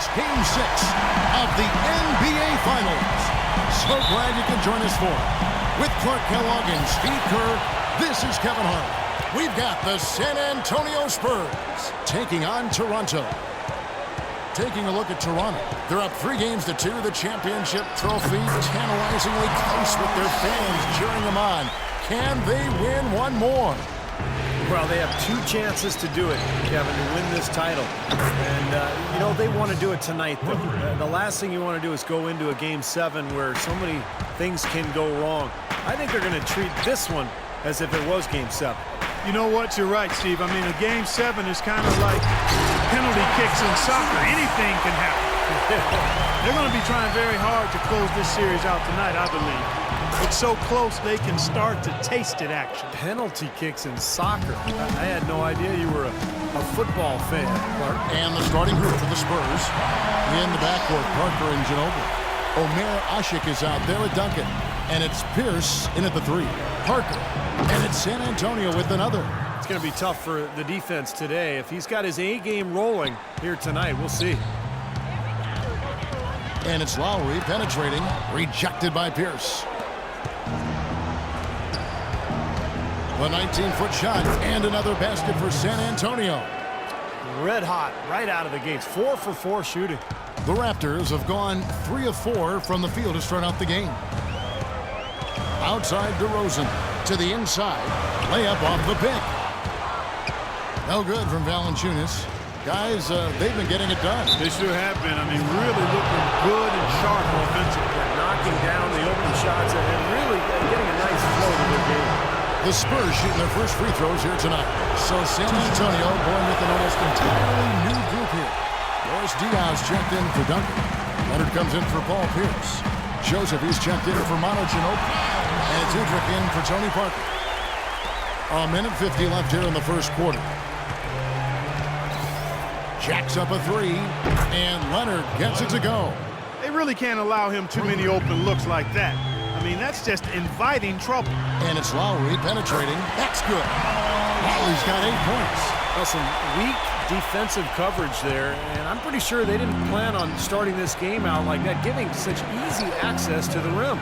is Game 6 of the NBA Finals. So glad you can join us for it. With Clark Kellogg and Steve Kerr, this is Kevin Hart. We've got the San Antonio Spurs taking on Toronto. Taking a look at Toronto. They're up 3-2. The championship trophy tantalizingly close with their fans cheering them on. Can they win one more? Well, they have 2 chances to do it, Kevin, to win this title. And, you know, they want to do it tonight, though. The last thing you want to do is go into a Game 7 where so many things can go wrong. I think they're going to treat this one as if it was Game 7. You know what? You're right, Steve. I mean, a Game 7 is kind of like penalty kicks in soccer. Anything can happen. They're going to be trying very hard to close this series out tonight, I believe. It's so close they can start to taste it, actually. Penalty kicks in soccer. I had no idea you were a football fan, Clark. And the starting group for the Spurs. In the backcourt, Parker and Ginobili. Omer Ashik is out there with Duncan. And it's Pierce in at the 3. Parker. And it's San Antonio with another. It's going to be tough for the defense today. If he's got his A game rolling here tonight, we'll see. And it's Lowry penetrating. Rejected by Pierce. The 19-foot shot and another basket for San Antonio. Red hot right out of the gates. 4 for 4 shooting. The Raptors have gone 3 of 4 from the field to start out the game. Outside DeRozan to the inside. Layup off the pick. No good from Valanciunas. Guys, they've been getting it done. They sure have been. I mean, really looking good and sharp offensively. Knocking down the open shots and really getting a nice flow to their game. The Spurs shooting their first free throws here tonight. So San Antonio going with an almost entirely new group here. Boris Diaz checked in for Duncan. Leonard comes in for Paul Pierce. Joseph, he's checked in for Manu Ginobili. And it's Udrich in for Tony Parker. A minute 50 left here in the first quarter. Jacks up a 3, and Leonard gets it to go. They really can't allow him too many open looks like that. I mean, that's just inviting trouble. And it's Lowry penetrating. That's good. Lowry's got 8 points. Well, some weak defensive coverage there, and I'm pretty sure they didn't plan on starting this game out like that, giving such easy access to the rim.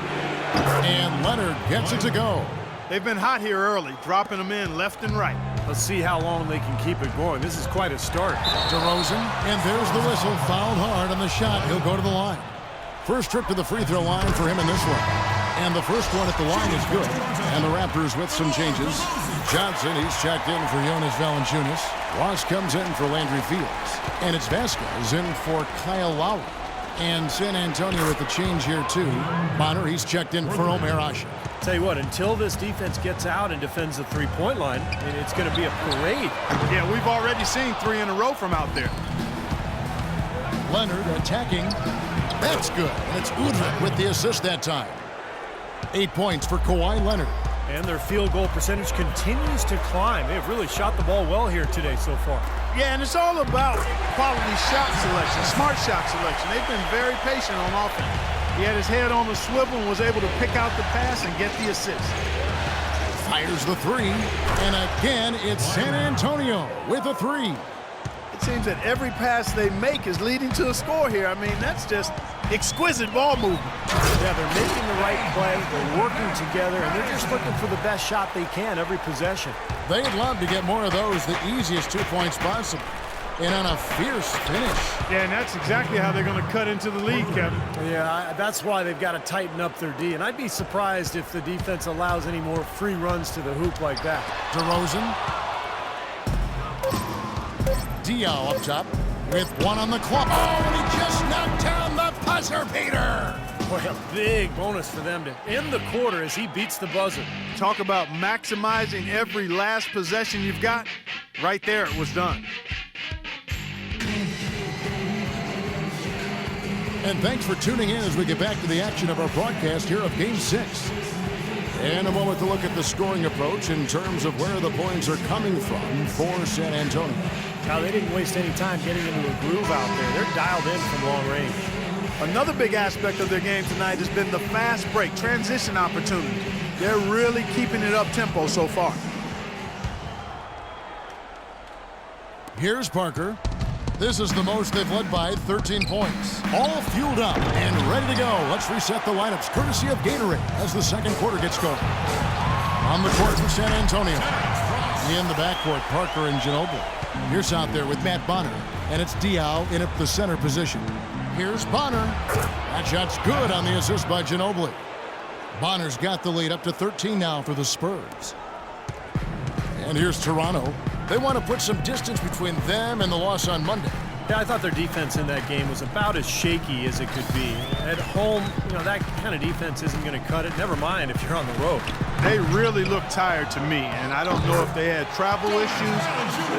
And Leonard gets it to go. They've been hot here early, dropping them in left and right. Let's see how long they can keep it going. This is quite a start. DeRozan, and there's the whistle. Fouled hard on the shot. He'll go to the line. First trip to the free throw line for him in this one. And the first one at the line is good. And the Raptors with some changes. Johnson, he's checked in for Jonas Valanciunas. Ross comes in for Landry Fields. And it's Vasquez in for Kyle Lowry. And San Antonio with the change here too. Bonner, he's checked in for Omer Ashik. Tell you what, until this defense gets out and defends the three-point line, it's going to be a parade. Yeah, we've already seen 3 in a row from out there. Leonard attacking. That's good. And it's Udrich with the assist that time. 8 points for Kawhi Leonard. And their field goal percentage continues to climb. They've really shot the ball well here today so far. Yeah, and it's all about quality shot selection, smart shot selection. They've been very patient on offense. He had his head on the swivel and was able to pick out the pass and get the assist. Fires the 3. And again, it's San Antonio with a 3. It seems that every pass they make is leading to a score here. I mean, that's just exquisite ball movement. Yeah, they're making the right play, they're working together, and they're just looking for the best shot they can every possession. They'd love to get more of those, the easiest 2 points possible. And on a fierce finish. Yeah, and that's exactly how they're going to cut into the lead, Kevin. Yeah, that's why they've got to tighten up their D. And I'd be surprised if the defense allows any more free runs to the hoop like that. DeRozan. Diaw up top with 1 on the clock. Oh, and he just knocked down the buzzer beater. Boy, a big bonus for them to end the quarter as he beats the buzzer. Talk about maximizing every last possession you've got. Right there, it was done. And thanks for tuning in as we get back to the action of our broadcast here of Game 6. And a moment to look at the scoring approach in terms of where the points are coming from for San Antonio. Now, they didn't waste any time getting into a groove out there. They're dialed in from long range. Another big aspect of their game tonight has been the fast break, transition opportunity. They're really keeping it up-tempo so far. Here's Parker. This is the most they've led by 13 points. All fueled up and ready to go. Let's reset the lineups courtesy of Gatorade as the second quarter gets going. On the court for San Antonio. In the backcourt, Parker and Ginobili. Here's out there with Matt Bonner. And it's Diaw in at the center position. Here's Bonner. That shot's good on the assist by Ginobili. Bonner's got the lead up to 13 now for the Spurs. And here's Toronto. They want to put some distance between them and the loss on Monday. Yeah, I thought their defense in that game was about as shaky as it could be. At home, that kind of defense isn't going to cut it. Never mind if you're on the road. They really look tired to me, and I don't know if they had travel issues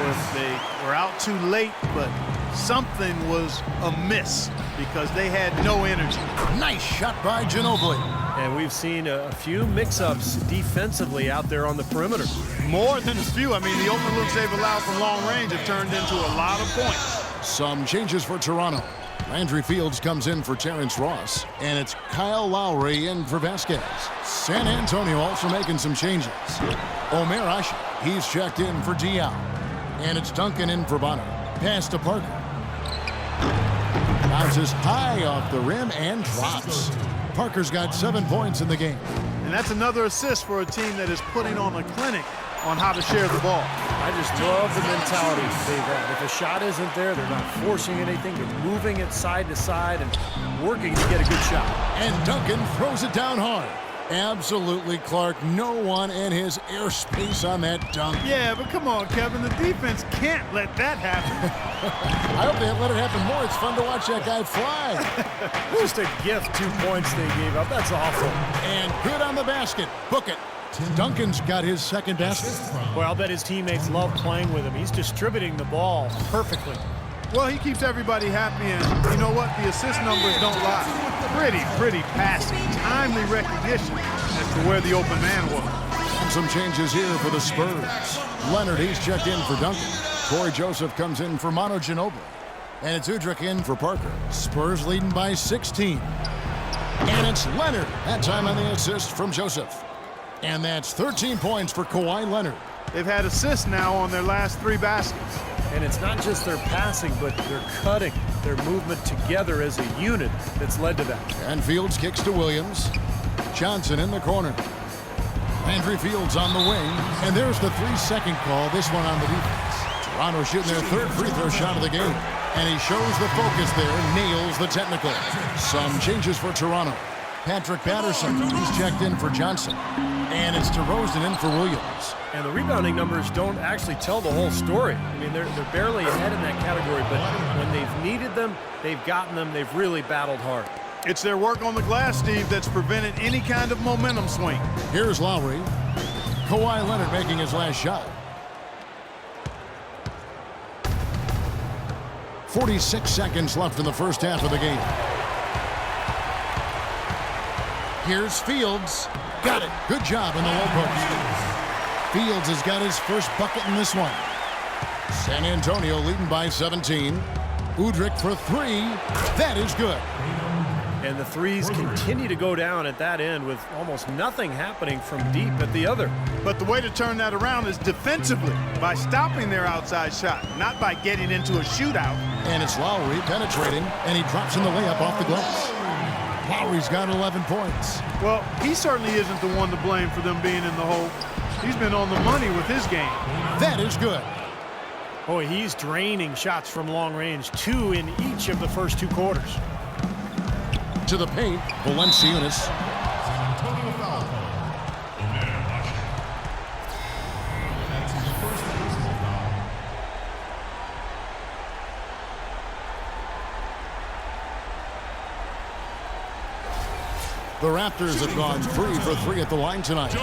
or if they were out too late, but something was amiss because they had no energy. Nice shot by Ginobili. And we've seen a few mix-ups defensively out there on the perimeter. More than a few. I mean, the open looks they've allowed from long range have turned into a lot of points. Some changes for Toronto. Landry Fields comes in for Terrence Ross, and it's Kyle Lowry in for Vasquez. San Antonio also making some changes. Omer Ashe, he's checked in for Diaw. And it's Duncan in for Bonner. Pass to Parker. Bounces high off the rim and drops. Parker's got 7 points in the game. And that's another assist for a team that is putting on a clinic on how to share the ball. I just love the mentality they've had. If a shot isn't there, they're not forcing anything. They're moving it side to side and working to get a good shot. And Duncan throws it down hard. Absolutely, Clark. No one in his airspace on that dunk. Yeah, but come on, Kevin. The defense can't let that happen. I hope they let it happen more. It's fun to watch that guy fly. Just a gift, 2 points they gave up. That's awful. And good on the basket. Book it. Duncan's got his second basket. Well, I'll bet his teammates love playing with him. He's distributing the ball perfectly. Well, he keeps everybody happy, and you know what? The assist numbers don't lie. Pretty passing, timely recognition as to where the open man was. Some changes here for the Spurs. Leonard, he's checked in for Duncan. Corey Joseph comes in for Manu Ginobili. And it's Udrih in for Parker. Spurs leading by 16. And it's Leonard. That time on the assist from Joseph. And that's 13 points for Kawhi Leonard. They've had assists now on their last 3 baskets. And it's not just their passing, but their cutting, their movement together as a unit that's led to that. And Fields kicks to Williams. Johnson in the corner. Landry Fields on the wing. And there's the 3-second call, this one on the defense. Toronto shooting their 3rd free throw shot of the game. And he shows the focus there, nails the technical. Some changes for Toronto. Patrick Patterson, he's checked in for Johnson. And it's DeRozan in for Williams. And the rebounding numbers don't actually tell the whole story. I mean, they're barely ahead in that category, but when they've needed them, they've gotten them. They've really battled hard. It's their work on the glass, Steve, that's prevented any kind of momentum swing. Here's Lowry. Kawhi Leonard making his last shot. 46 seconds left in the first half of the game. Here's Fields. Got it. Good job in the low post. Fields has got his first bucket in this one. San Antonio leading by 17. Udrih for 3. That is good. And the threes continue to go down at that end with almost nothing happening from deep at the other. But the way to turn that around is defensively, by stopping their outside shot, not by getting into a shootout. And it's Lowry penetrating, and he drops in the layup off the glass. Lowry's got 11 points. Well, he certainly isn't the one to blame for them being in the hole. He's been on the money with his game. That is good. Boy, he's draining shots from long range, 2 in each of the first 2 quarters. To the paint, Valanciunas. The Raptors have gone 3 for 3 at the line tonight. 2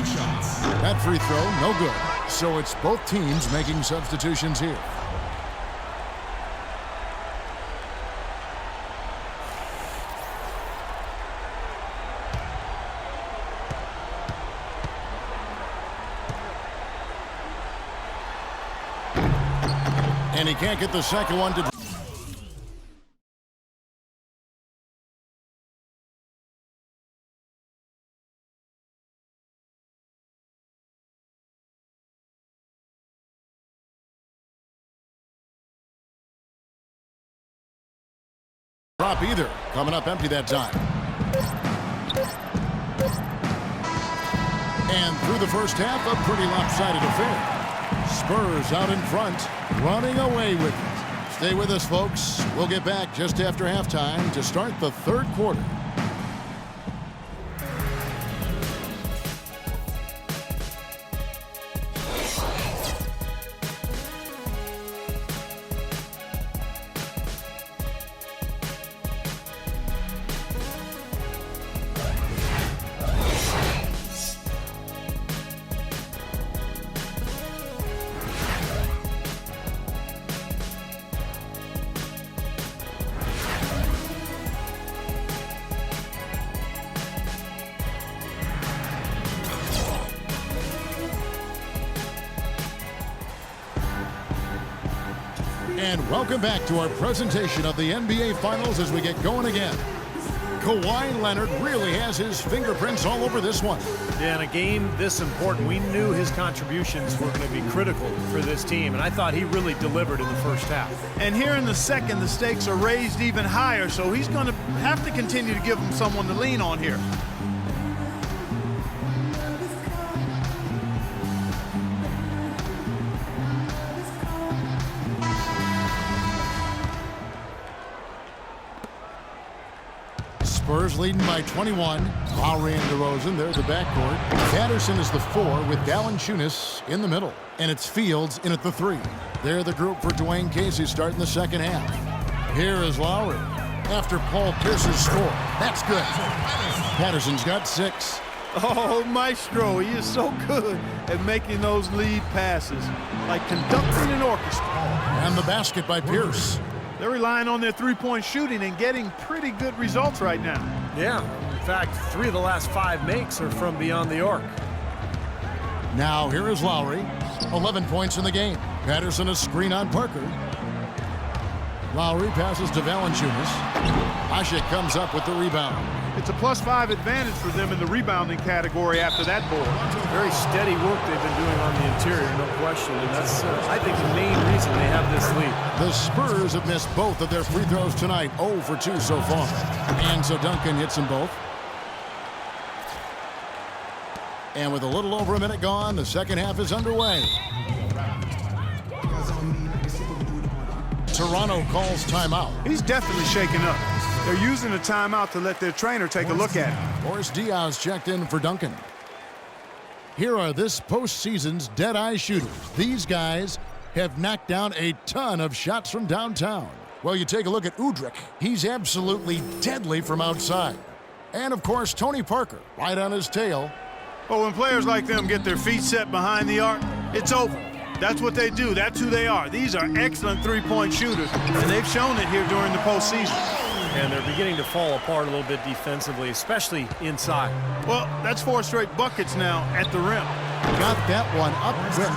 shots. That free throw, no good. So it's both teams making substitutions here. And he can't get the second one to drop either. Coming up empty that time. And through the first half, a pretty lopsided affair. Spurs out in front, running away with it. Stay with us, folks. We'll get back just after halftime to start the third quarter. And welcome back to our presentation of the NBA Finals as we get going again. Kawhi Leonard really has his fingerprints all over this one. Yeah, in a game this important, we knew his contributions were going to be critical for this team, and I thought he really delivered in the first half. And here in the second, the stakes are raised even higher, so he's going to have to continue to give them someone to lean on here. Spurs leading by 21. Lowry and DeRozan, they're the backcourt. Patterson is the 4 with Valanciunas in the middle. And it's Fields in at the 3. They're the group for Dwayne Casey starting the second half. Here is Lowry after Paul Pierce's score. That's good. Patterson's got 6. Oh, Maestro, he is so good at making those lead passes, like conducting an orchestra. And the basket by Pierce. They're relying on their three-point shooting and getting pretty good results right now. Yeah, in fact, 3 of the last 5 makes are from beyond the arc. Now here is Lowry. 11 points in the game. Patterson a screen on Parker. Lowry passes to Valanciunas. Ashe comes up with the rebound. It's a +5 advantage for them in the rebounding category after that board. Very steady work they've been doing on the interior, no question. And that's, I think, the main reason they have this lead. The Spurs have missed both of their free throws tonight, 0 for 2 so far. And so Duncan hits them both. And with a little over a minute gone, the second half is underway. Toronto calls timeout. He's definitely shaken up. They're using the timeout to let their trainer take a look at him. Boris Diaz checked in for Duncan. Here are this postseason's dead-eye shooters. These guys have knocked down a ton of shots from downtown. Well, you take a look at Udrih. He's absolutely deadly from outside. And, of course, Tony Parker, right on his tail. Well, when players like them get their feet set behind the arc, it's over. That's what they do. That's who they are. These are excellent three-point shooters, and they've shown it here during the postseason. And they're beginning to fall apart a little bit defensively, especially inside. Well, that's 4 straight buckets now at the rim. Got that one up quick.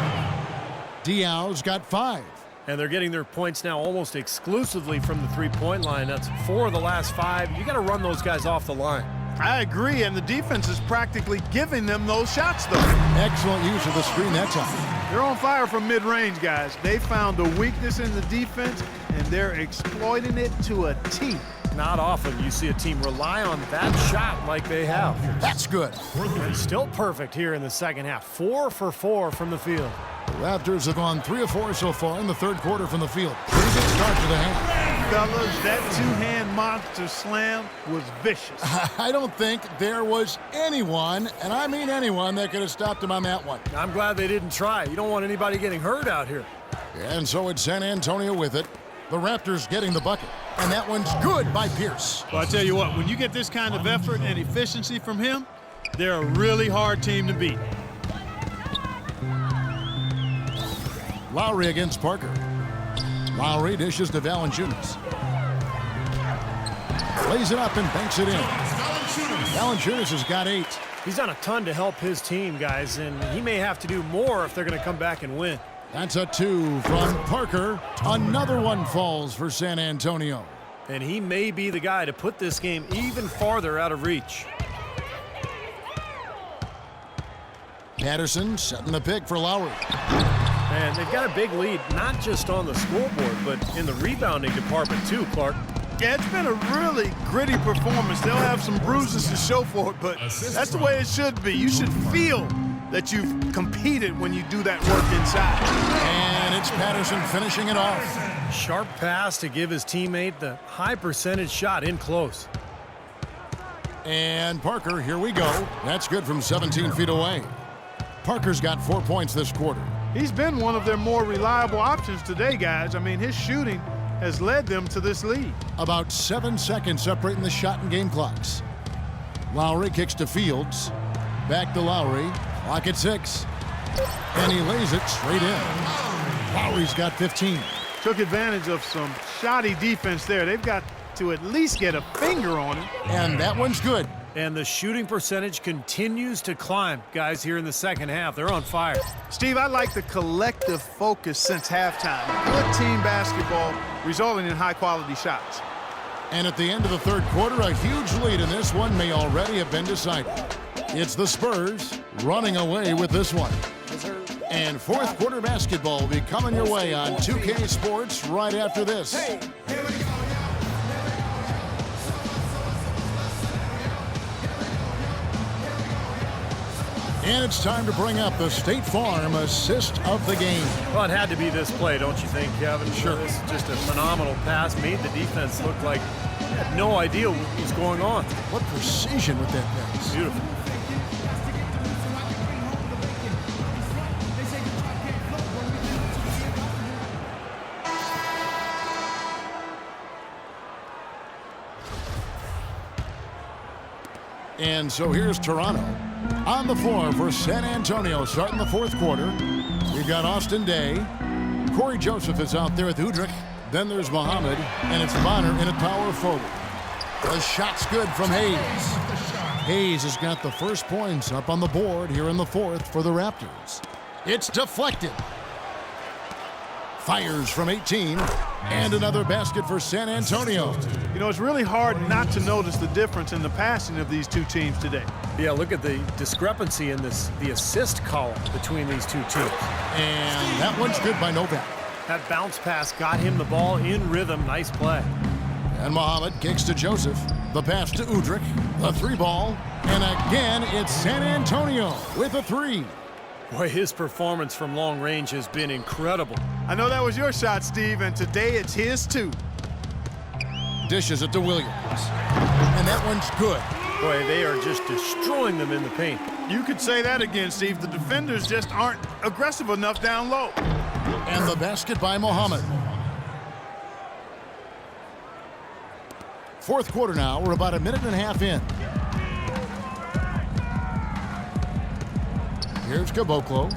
Diaz got 5. And they're getting their points now almost exclusively from the three-point line. That's 4 of the last 5. You got to run those guys off the line. I agree, and the defense is practically giving them those shots, though. Excellent use of the screen that time. They're on fire from mid-range, guys. They found a weakness in the defense, and they're exploiting it to a T. Not often you see a team rely on that shot like they have. That's good. And still perfect here in the second half. 4 for 4 from the field. The Raptors have gone 3 of 4 so far in the third quarter from the field. Pretty good start to the half. Fellas, that two-hand monster slam was vicious. I don't think there was anyone, and I mean anyone, that could have stopped him on that one. I'm glad they didn't try. You don't want anybody getting hurt out here. And so it's San Antonio with it. The Raptors getting the bucket. And that one's good by Pierce. Well, I tell you what, when you get this kind of effort and efficiency from him, they're a really hard team to beat. Lowry against Parker. Lowry dishes to Valanciunas. Lays it up and banks it in. Valanciunas has got 8. He's done a ton to help his team, guys, and he may have to do more if they're going to come back and win. That's a 2 from Parker. Another one falls for San Antonio. And he may be the guy to put this game even farther out of reach. Patterson setting the pick for Lowry. And they've got a big lead, not just on the scoreboard, but in the rebounding department too, Clark. Yeah, it's been a really gritty performance. They'll have some bruises to show for it, but that's the way it should be. You should feel that you've competed when you do that work inside. And it's Patterson finishing it off. Sharp pass to give his teammate the high percentage shot in close. And Parker, here we go. That's good from 17 feet away. Parker's got 4 points this quarter. He's been one of their more reliable options today, guys. I mean, his shooting has led them to this lead. About 7 seconds separating the shot and game clocks. Lowry kicks to Fields. Back to Lowry. Clock at 6. And he lays it straight in. Lowry's got 15. Took advantage of some shoddy defense there. They've got to at least get a finger on it. And that one's good. And the shooting percentage continues to climb. Guys, here in the second half, they're on fire. Steve, I like the collective focus since halftime. Good team basketball resulting in high-quality shots. And at the end of the third quarter, a huge lead in this one may already have been decided. It's the Spurs running away with this one. And fourth quarter basketball will be coming your way on 2K Sports right after this. And it's time to bring up the State Farm assist of the game. Well, it had to be this play, don't you think, Kevin? Sure. This is just a phenomenal pass. Made the defense look like they had no idea what was going on. What precision with that pass. Beautiful. And so here's Toronto on the floor for San Antonio starting the fourth quarter. We've got Austin Day. Corey Joseph is out there with Udrich. Then there's Muhammad, and it's Bonner in at power forward. The shot's good from Hayes. Hayes has got the first points up on the board here in the fourth for the Raptors. It's deflected. Fires from 18, and another basket for San Antonio. You know, it's really hard not to notice the difference in the passing of these two teams today. Yeah, look at the discrepancy in the assist column between these two teams. And that one's good by Novak. That bounce pass got him the ball in rhythm. Nice play. And Muhammad kicks to Joseph. The pass to Udrich. The three ball. And again, it's San Antonio with a three. Boy, his performance from long range has been incredible. I know that was your shot, Steve, and today it's his too. Dishes it to Williams. And that one's good. Boy, they are just destroying them in the paint. You could say that again, Steve. The defenders just aren't aggressive enough down low. And the basket by Muhammad. Fourth quarter now. We're about a minute and a half in. Here's Caboclo.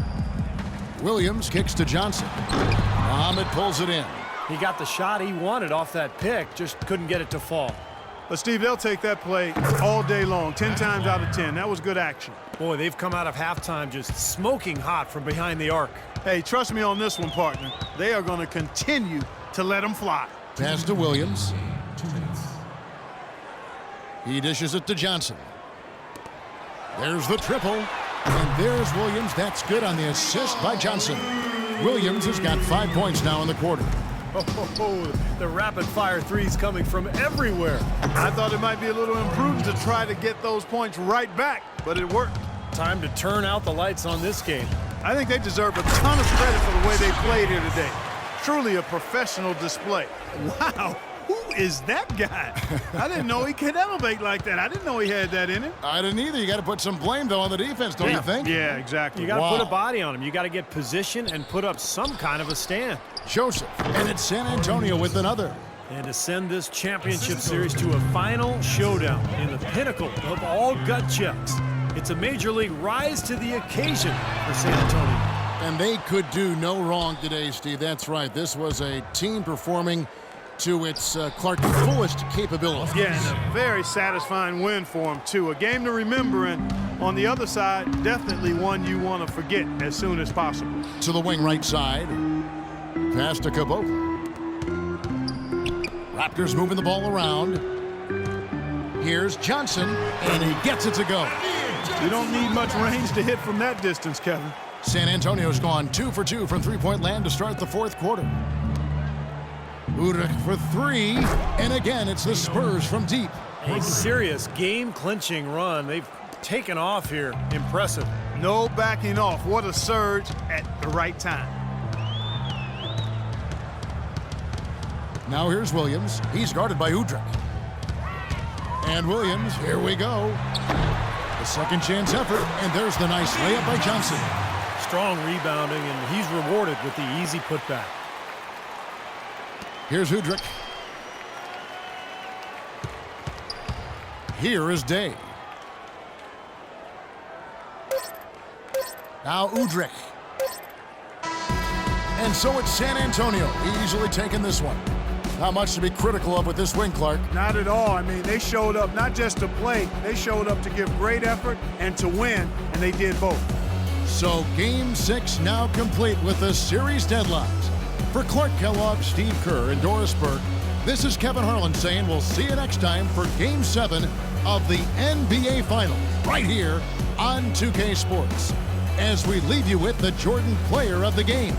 Williams kicks to Johnson. Muhammad pulls it in. He got the shot he wanted off that pick, just couldn't get it to fall. But, Steve, they'll take that play all day long, 10 times out of 10. That was good action. Boy, they've come out of halftime just smoking hot from behind the arc. Hey, trust me on this one, partner. They are going to continue to let them fly. Pass to Williams. He dishes it to Johnson. There's the triple. And there's Williams. That's good on the assist by Johnson. Williams has got 5 points now in the quarter. Oh, the rapid-fire threes coming from everywhere. I thought it might be a little imprudent to try to get those points right back, but it worked. Time to turn out the lights on this game. I think they deserve a ton of credit for the way they played here today. Truly a professional display. Wow, who is that guy? I didn't know he could elevate like that. I didn't know he had that in him. I didn't either. You got to put some blame, though, on the defense, don't you think? Yeah, exactly. You got to put a body on him. You got to get position and put up some kind of a stand. Joseph, and it's San Antonio with another. And to send this championship series to a final showdown in the pinnacle of all gut checks. It's a major league rise to the occasion for San Antonio. And they could do no wrong today, Steve. That's right. This was a team performing to its Clark's fullest capabilities. Yeah, and a very satisfying win for him, too. A game to remember, and on the other side, definitely one you want to forget as soon as possible. To the wing right side. Pass to Caboclo. Raptors moving the ball around. Here's Johnson, and he gets it to go. You don't need much range to hit from that distance, Kevin. San Antonio's gone 2 for 2 from three-point land to start the fourth quarter. Udrich for three, and again, it's the Spurs from deep. A serious game-clinching run. They've taken off here. Impressive. No backing off. What a surge at the right time. Now here's Williams. He's guarded by Udrich. And Williams, here we go. The second chance effort, and there's the nice layup by Johnson. Strong rebounding, and he's rewarded with the easy putback. Here's Udrich. Here is Day. Now Udrich. And so it's San Antonio, easily taking this one. Not much to be critical of with this win, Clark. Not at all. I mean, they showed up not just to play, they showed up to give great effort and to win, and they did both. So Game 6 now complete with the series deadlines. For Clark Kellogg, Steve Kerr, and Doris Burke, this is Kevin Harlan saying we'll see you next time for Game 7 of the NBA Finals, right here on 2K Sports. As we leave you with the Jordan Player of the Game.